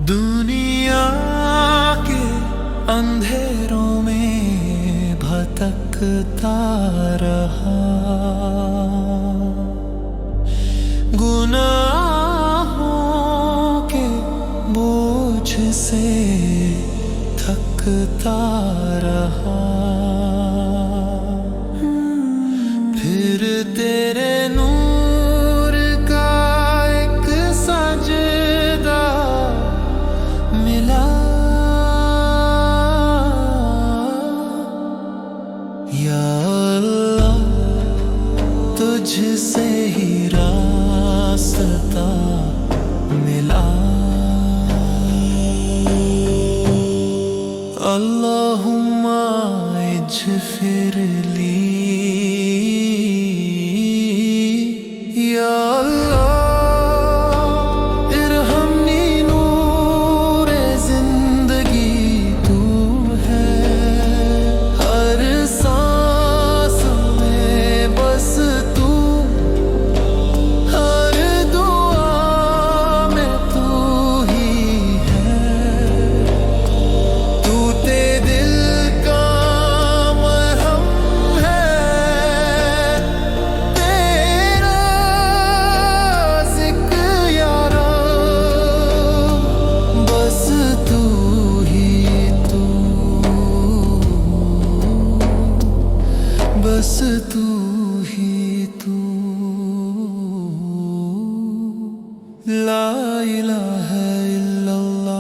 दुनिया के अंधेरों में भटकता रहा, गुनाहों के बोझ से थकता रहा। फिर तेरे नूर का एक सजदा मिला, या अल्लाह तुझसे ही रास्ता मिला। अल्लाहुम्मा इग़फ़िर ली, या अल्लाह इरहमनी, नूरे ज़िंदगी तू है। हर सांस में बस तू, हर दुआ में तू ही है। तू तेरे दिल का मरहम है, तेरा ज़िक्र यारा, बस तू ही तू, बस तू ही तू। ला इलाहा इल्लल्लाह।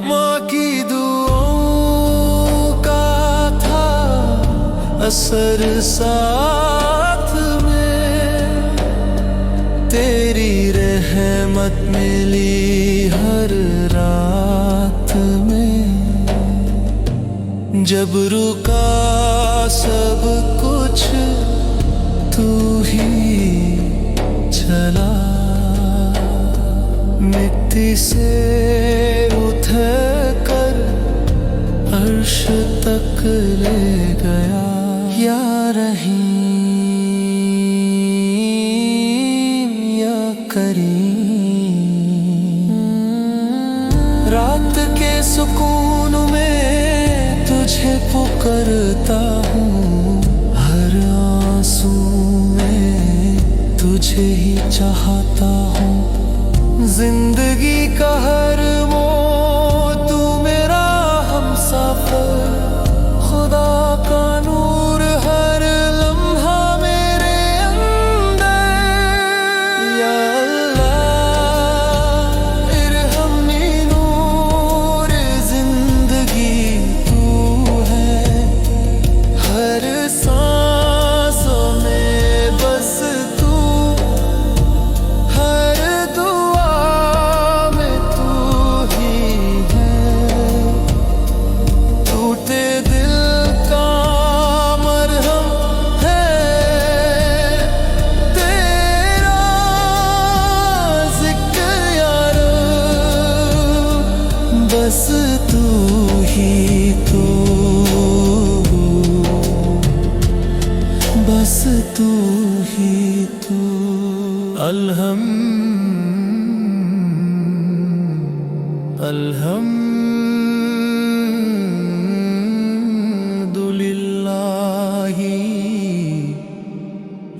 माँ की दुआओं का था असर साथ में, तेरी रहमत मिली हर रात में। जब रुका सब कुछ तू ही चला, मिट्टी से उठ कर अर्श तक ले गया। या रहीम या करीम, रात के सुकून में तुझे पुकारता हूँ, हर आंसू में तुझे ही चाहता हूँ। जिंदगी का हर मोड़ तू मेरा हमसफर, खुदा का नूर हर लम्हा मेरे अंदर। या अल्लाह इरहमनी, नूर जिंदगी तू है। हर सांसों में बस तू, हर दुआ में तू ही है। टूटे दिल का मरहम है, तेरा ज़िक्र यारा, बस तू ही तू, बस तू ही तू। अल्हम्दुलिल्लाहि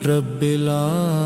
रब्बिल आलमीन।